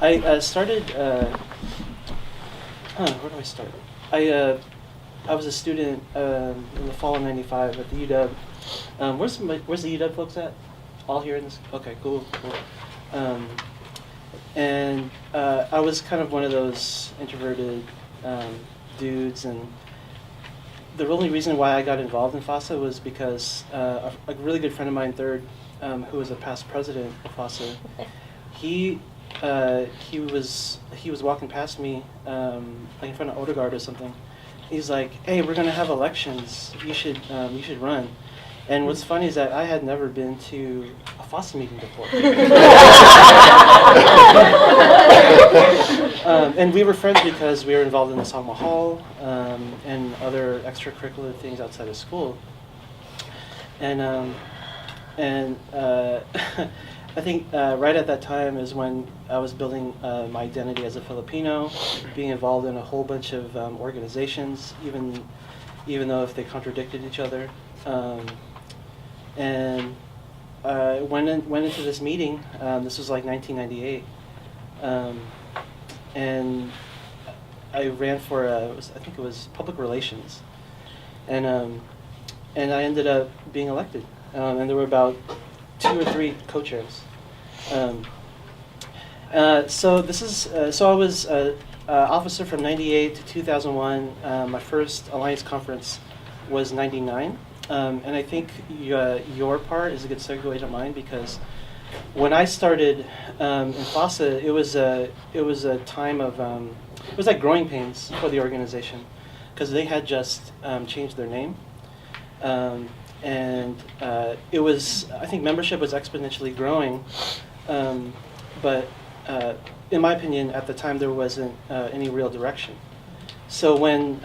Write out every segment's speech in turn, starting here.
I started. Where do I start? I was a student in the fall of '95 at the UW. Where's the UW folks at? All here in this? Okay, cool. And I was kind of one of those introverted dudes, and the only reason why I got involved in FASA was because a really good friend of mine, Third, who was a past president of FASA, he was walking past me like in front of Odegaard or something. He's like, "Hey, we're gonna have elections. You should run." And what's funny is that I had never been to a FASA meeting before. And we were friends because we were involved in the Sangma Hall and other extracurricular things outside of school. And I think right at that time is when I was building my identity as a Filipino, being involved in a whole bunch of organizations, even though if they contradicted each other. And went into this meeting. This was like 1998, and I ran for I think it was public relations, and I ended up being elected. And there were about 2 or 3 co-chairs. So this is so I was officer from '98 to 2001. My first Alliance conference was '99. And I think your part is a good segue to mine, because when I started in FASA, it was a time of it was like growing pains for the organization, because they had just changed their name, and it was, I think membership was exponentially growing, but in my opinion at the time there wasn't any real direction. So when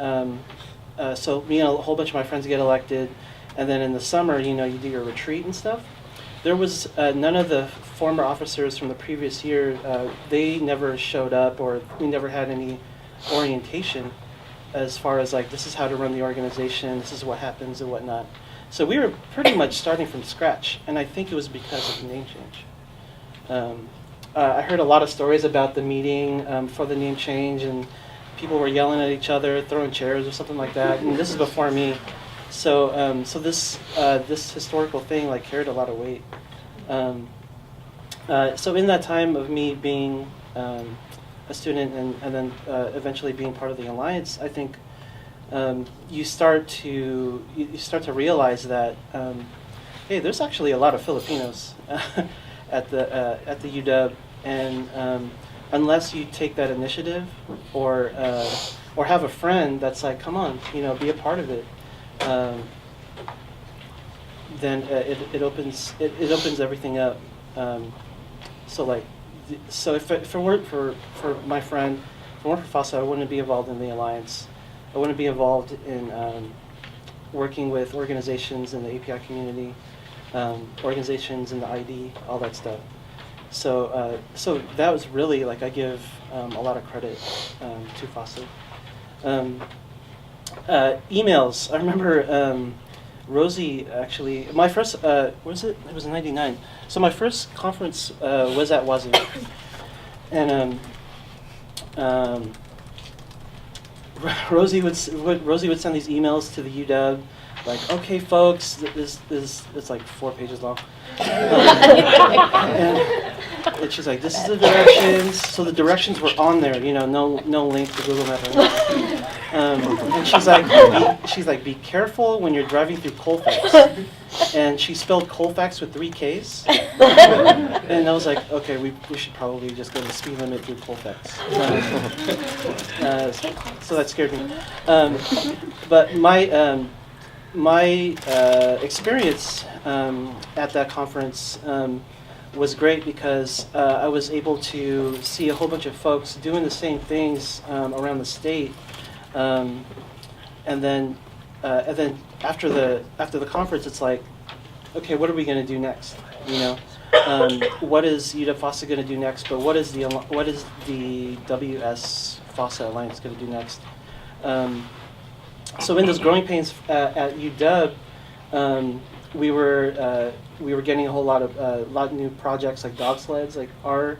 so me and a whole bunch of my friends get elected. And then in the summer, you do your retreat and stuff. There was none of the former officers from the previous year, they never showed up, or we never had any orientation as far as like, this is how to run the organization, this is what happens and whatnot. So we were pretty much starting from scratch, and I think it was because of the name change. I heard a lot of stories about the meeting for the name change, and people were yelling at each other, throwing chairs or something like that, and this is before me. So, so this historical thing like carried a lot of weight. So in that time of me being a student and then eventually being part of the Alliance, I think you start to realize that hey, there's actually a lot of Filipinos at the UW, and unless you take that initiative or have a friend that's like, come on, be a part of it. Then it opens everything up. So if it weren't for my friend, if it weren't for FASA, I wouldn't be involved in the Alliance. I wouldn't be involved in working with organizations in the API community, organizations in the ID, all that stuff. So so that was really like, I give a lot of credit to FASA. Emails. I remember Rosie actually. My first was it? It was in '99. So my first conference was at Wazoo, and Rosie would send these emails to the UW, like, okay, folks, this it's like 4 pages long, and she's like, this is the directions. So the directions were on there, no link to Google Maps. And she's like, be careful when you're driving through Colfax. And she spelled Colfax with 3 Ks. And I was like, okay, we should probably just go to the speed limit through Colfax. So that scared me. But my experience at that conference was great, because I was able to see a whole bunch of folks doing the same things around the state. And then after the conference, it's like, okay, what are we going to do next? What is UW-FASA going to do next? But what is the WS FASA Alliance going to do next? So in those growing pains at UW, we were getting a whole lot of new projects like dog sleds. Like our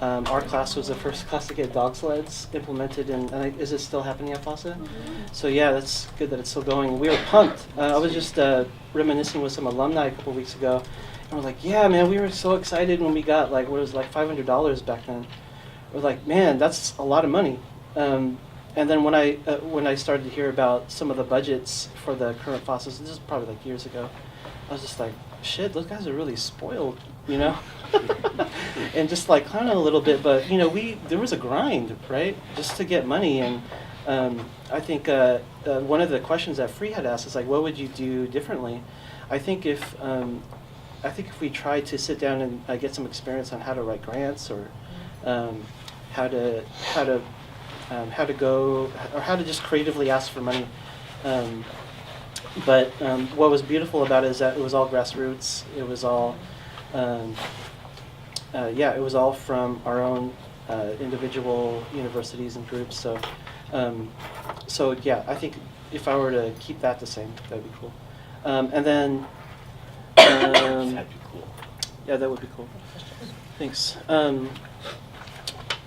Our class was the first class to get dog sleds implemented in, is it still happening at FASA? So yeah, that's good that it's still going. We were pumped. I was just reminiscing with some alumni a couple weeks ago, and we're like, yeah, man, we were so excited when we got like, what was it, like $500 back then. We're like, man, that's a lot of money. And then when I started to hear about some of the budgets for the current FASAs, this is probably like years ago, I was just like, shit, those guys are really spoiled, you know? And just like kind of a little bit, but you know, there was a grind, right? Just to get money. And I think one of the questions that Free had asked is like, what would you do differently? I think if we tried to sit down and get some experience on how to write grants, or how to go, or how to just creatively ask for money. But what was beautiful about it is that it was all grassroots. It was all, it was all from our own individual universities and groups. So, yeah, I think if I were to keep that the same, that'd be cool. And then, That'd be cool. yeah, that would be cool. Thanks.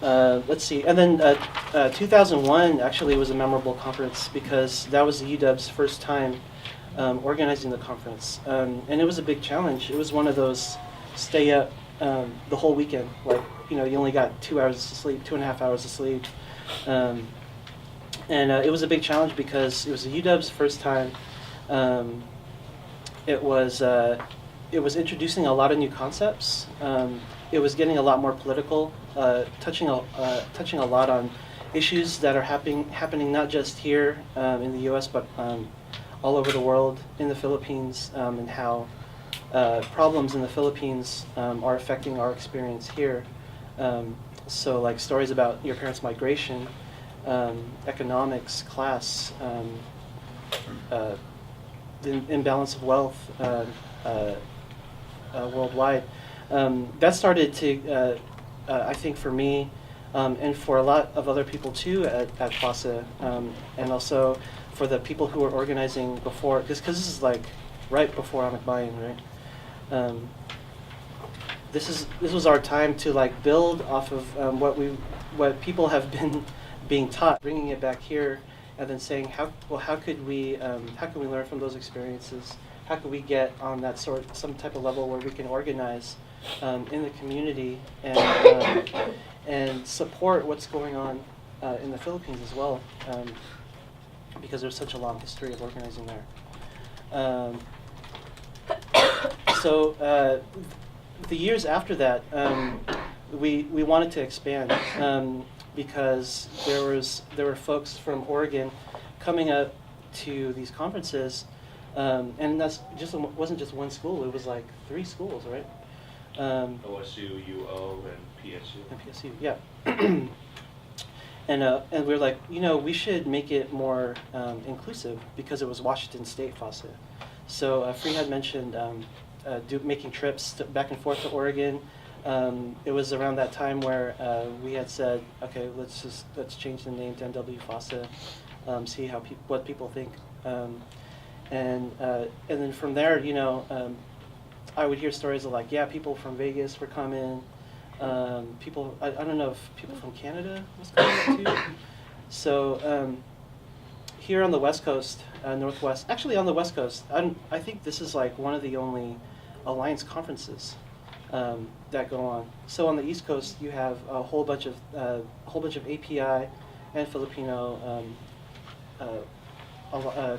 Let's see. And then 2001 actually was a memorable conference because that was the UW's first time organizing the conference. And it was a big challenge. It was one of those stay up the whole weekend. Like, you know, you only got 2 hours to sleep, 2.5 hours to sleep. And it was a big challenge because it was the UW's first time. It was introducing a lot of new concepts. It was getting a lot more political, touching a lot on issues that are happening not just here in the U.S. but all over the world, in the Philippines, and how problems in the Philippines are affecting our experience here. So, like stories about your parents' migration, economics, class, the imbalance of wealth worldwide. That started to, I think for me, and for a lot of other people too at FASA, and also for the people who were organizing before, because this is like right before Anakbayan, right? This was our time to like build off of what people have been being taught, bringing it back here, and then saying how could we learn from those experiences? How could we get on that some type of level where we can organize in the community and support what's going on in the Philippines as well, because there's such a long history of organizing there. So the years after that, we wanted to expand because there were folks from Oregon coming up to these conferences. And wasn't just one school. It was like 3 schools, right? OSU, UO, and PSU. And PSU, yeah. And we were like, you know, we should make it more inclusive because it was Washington State FASA. So Free had mentioned making trips back and forth to Oregon. It was around that time where we had said, okay, let's change the name to NWFASA, see what people think. And then from there, you know, I would hear stories of like, yeah, people from Vegas were coming. People, I don't know if people from Canada was coming too. So here on the West Coast, Northwest, actually on the West Coast, I think this is like one of the only Alliance conferences that go on. So on the East Coast, you have a whole bunch of API and Filipino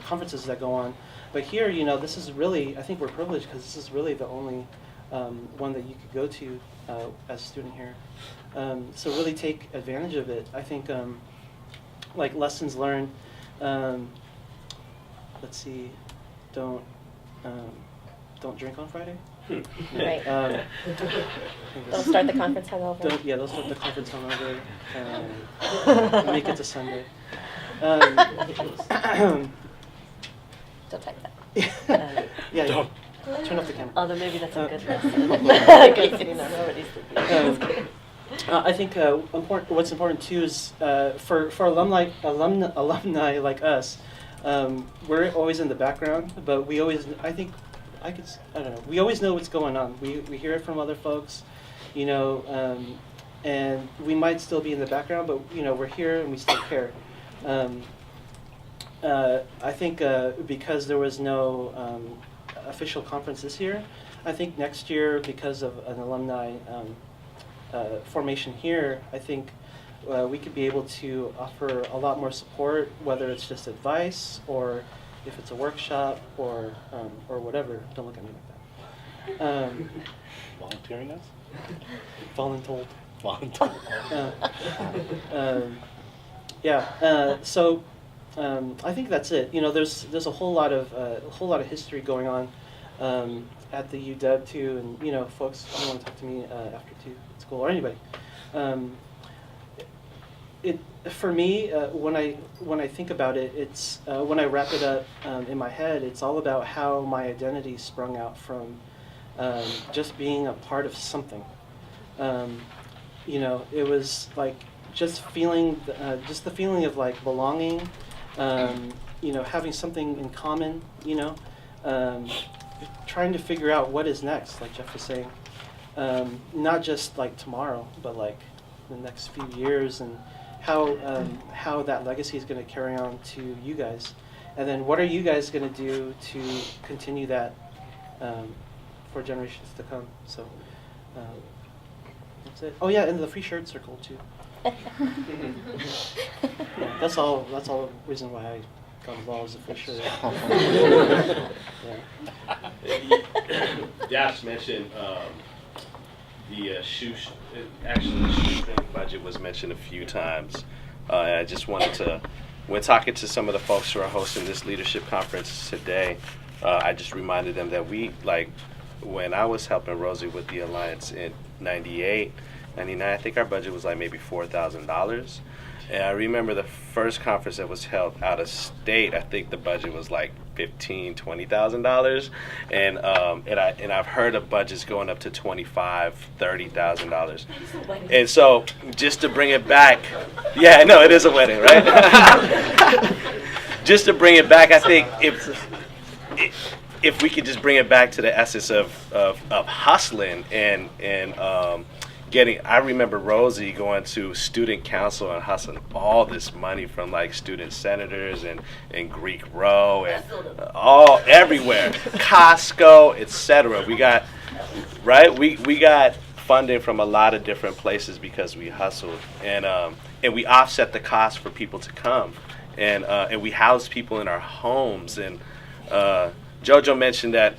conferences that go on. But here, you know, this is really, I think we're privileged because this is really the only one that you could go to as a student here. So really take advantage of it. I think like lessons learned, let's see, don't drink on Friday. Right. Don't start the conference hungover. Don't start the conference hungover. Make it to Sunday. Don't type that. Yeah. Don't. Turn off the camera. Although maybe that's a good lesson. In case you're not already sleeping. I think what's important too is for alumni like us, we're always in the background, but we always, I don't know, we always know what's going on. We hear it from other folks, you know, and we might still be in the background, but we're here and we still care. I think because there was no official conference this year, I think next year, because of an alumni formation here, I think we could be able to offer a lot more support, whether it's just advice or if it's a workshop or whatever. Don't look at me like that. Volunteering us? Voluntold. Volunteering. So I think that's it. There's a whole lot of history going on at the UW too, and folks don't want to talk to me after school or anybody. For me, when I think about it, it's when I wrap it up in my head, it's all about how my identity sprung out from just being a part of something. It was like just feeling, just the feeling of like belonging. Having something in common. Trying to figure out what is next, like Jeff was saying. Not just like tomorrow, but like the next few years, and how that legacy is going to carry on to you guys, and then what are you guys going to do to continue that for generations to come. So that's it. Oh yeah, and the free shirts are cool too. Yeah, that's all the reason why I got involved, is the free shirt. Dash mentioned the actually the shoestring budget was mentioned a few times. And I just wanted to, when talking to some of the folks who are hosting this leadership conference today, I just reminded them that when I was helping Rosie with the Alliance in 98, 99, I think our budget was like maybe $4,000. And I remember the first conference that was held out of state, I think the budget was like $15,000, $20,000. And I've heard of budgets going up to $25,000, $30,000. And so just to bring it back, yeah, no, it is a wedding, right? Just to bring it back, I think if we could just bring it back to the essence of hustling and I remember Rosie going to student council and hustling all this money from like student senators and Greek Row and all everywhere, Costco, etc. We got we got funding from a lot of different places because we hustled, and we offset the cost for people to come, and we housed people in our homes, and JoJo mentioned that,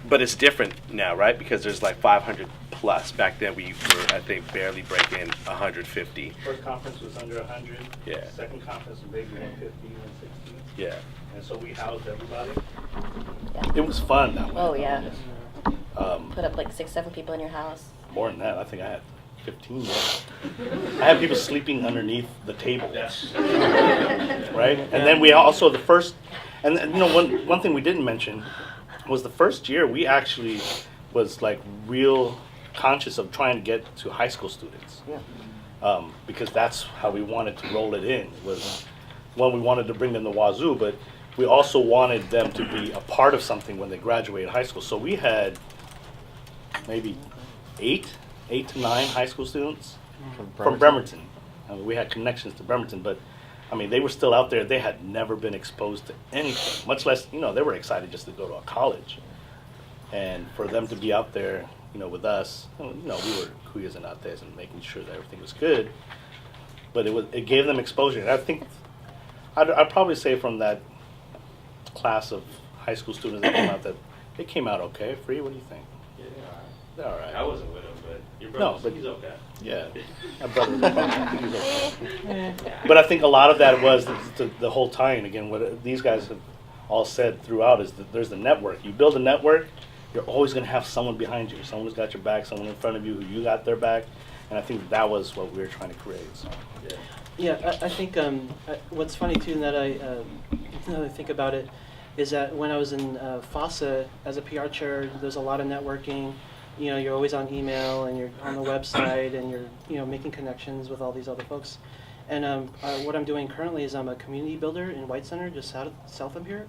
but it's different now, right? Because there's like 500 plus. Back then we were, I think, barely breaking 150. First conference was under 100. Yeah. Second conference was maybe 150, 160. Yeah. And so we housed everybody. Yeah. It was fun that way. Oh yeah. Put up like 6-7 people in your house. More than that, I think I had 15. I had people sleeping underneath the table. Yes. Right? And then we also, the first, and one thing we didn't mention was the first year we actually was like real conscious of trying to get to high school students. Yeah. Because that's how we wanted to roll it in. Was one, we wanted to bring them to Wazoo, but we also wanted them to be a part of something when they graduated high school. So we had maybe 8 to 9 high school students from Bremerton. I mean, we had connections to Bremerton, but I mean, they were still out there. They had never been exposed to anything, much less, they were excited just to go to a college. And for them to be out there, with us, we were cuyas and ates and making sure that everything was good. But it gave them exposure. And I think, I'd probably say from that class of high school students that came out, that they came out okay. Free, what do you think? Yeah, They're all right. I wasn't with him, but your brother, but he's okay. Yeah, my brother. I think he's okay. But I think a lot of that was the whole tie-in. Again, what these guys have all said throughout is that there's the network. You build a network, you're always going to have someone behind you. Someone who's got your back, someone in front of you who you got their back. And I think that was what we were trying to create. So. Yeah, I think what's funny too, that now that I think about it, is that when I was in FASA as a PR chair, there's a lot of networking. You're always on email and you're on the website and you're making connections with all these other folks. And what I'm doing currently is I'm a community builder in White Center, just south of here,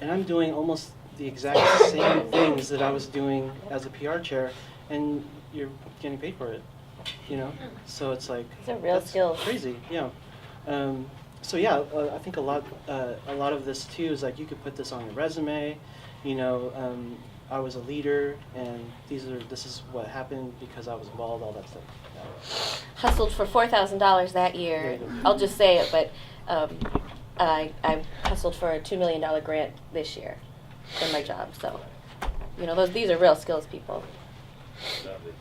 and I'm doing almost the exact same things that I was doing as a PR chair, and you're getting paid for it. you know. So it's like These are real that's skills. crazy, yeah. So yeah, I think a lot of this too is like you could put this on your resume, you know. I was a leader, and this is what happened because I was involved, all that stuff. Yeah. Hustled for $4,000 that There year. you go. I'll just say it, but I hustled for a $2 million grant this year in my job. So, you know, these are real skills, people. Love it.